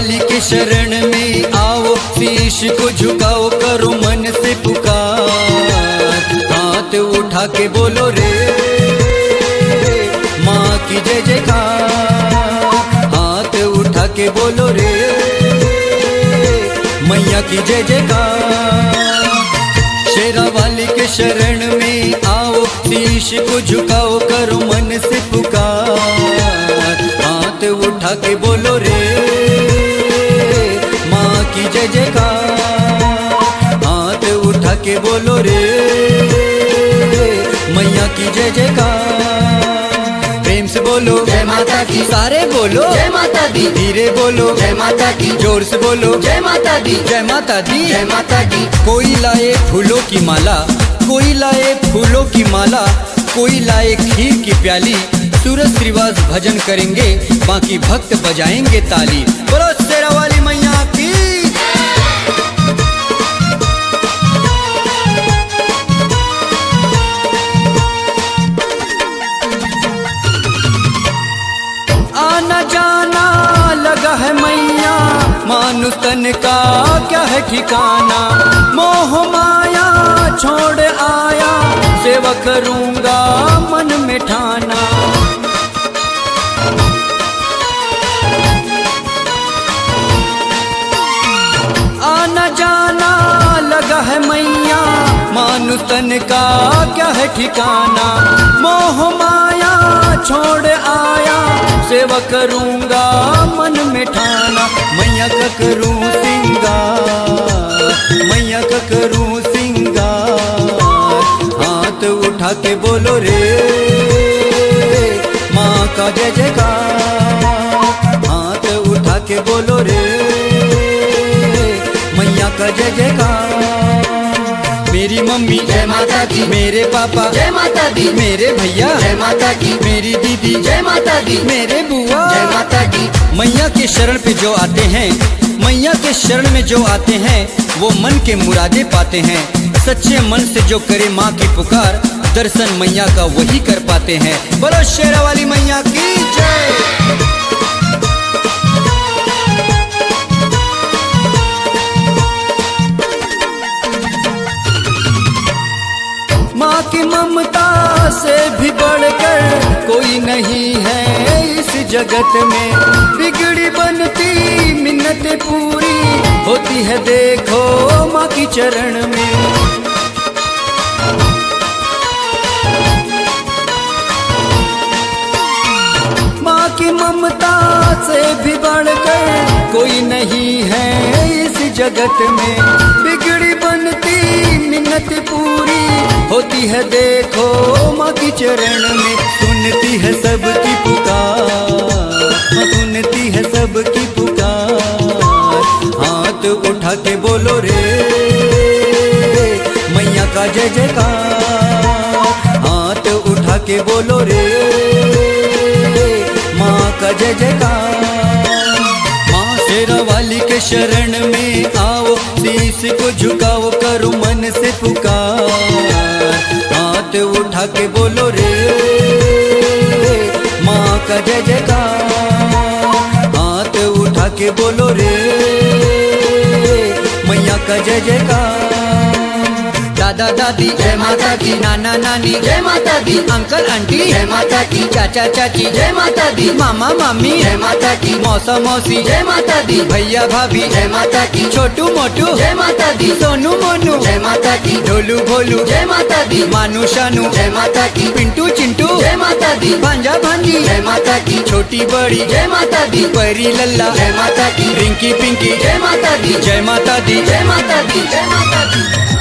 वाली के शरण में आओ, शीश को झुकाओ, करो मन से पुकार। हाथ उठा के बोलो रे माँ की जय जयकार। हाथ उठा के बोलो रे मैया की जय जयकार। शेरा वाली के शरण में आओ, शीश को झुकाओ, करो मन से पुकार। हाथ उठा के बोलो रे माँ की जय जयकार। हाथ उठा के बोलो रे मैया की जय जयकार। प्रेम से बोलो जय माता की, सारे बोलो जय माता दी, धीरे बोलो जय माता की, जोर से बोलो जय माता दी, जय माता दी, जय माता की। कोई लाए फूलों की माला, कोई लाए फूलों की माला, कोई लाए खीर की प्याली। सूरज श्रीवास भजन करेंगे, बाकी भक्त बजाएंगे ताली। बोलो शेरा वाली मैया की। आना जाना लगा है मैया, मानुष तन का क्या है ठिकाना। मोह माया छोड़ आया, सेवा करूंगा मन में ठाना। आना जाना लगा है मैया, मानुष तन का क्या है ठिकाना। मोह माया छोड़ आया, सेवा करूंगा मन में ठाना। मैया का करूं सिंगार, मैया का करूं सिंगार। हाथ उठा के बोलो रे माँ का जय जयकार। हाथ उठा के बोलो रे मैया का जय जयकार। मेरी मम्मी जय माता की, मेरे पापा जय माता दी, मेरे भैया जय माता की, मेरी दीदी जय माता दी, मेरे बुआ जय माता की। मैया के शरण पे जो आते हैं, मैया के शरण में जो आते हैं, वो मन के मुरादे पाते हैं। सच्चे मन से जो करे माँ की पुकार, दर्शन मैया का वही कर पाते हैं। बोलो शेरा वाली मैया की जय। माँ की ममता से भी बढ़कर कोई नहीं है इस जगत में। बिगड़ी बनती मिन्नत पूरी होती है, देखो माँ की चरण में। माँ की ममता से भी बढ़कर कोई नहीं है इस जगत में। बिगड़ी बनती मिन्नत पूरी होती है, देखो माँ की चरण में। सुनती है सबकी पुकार, सुनती है सबकी पुकार। हाथ उठा के बोलो रे मैया का जय जयकार। हाथ उठा के बोलो रे माँ का जय जयकार। माँ शेरा वाली के शरण में आओ, शीश को झुकाओ, करो मन से पुकार। हाथ उठा के बोलो रे माँ का जय जयकार। हाथ उठा के बोलो रे मैया का जय जयकार। दादा दादी जय माता की, नाना नानी जय माता दी, अंकल आंटी जय माता की, चाचा चाची जय माता दी, मामा मामी जय माता की, मौसा मौसी जय माता दी, भैया भाभी जय माता की, छोटू मोटू जय माता दी, सोनू मोनू जय माता की, ढोलू भोलू जय माता दी, मानू शानू जय माता की, पिंटू चिंटू जय माता दी, भांजा भांजी जय माता की, छोटी बड़ी जय माता दी, परी लल्ला जय माता की, रिंकी पिंकी जय माता दी, जय माता दी। जय माता दी, जय माता दी।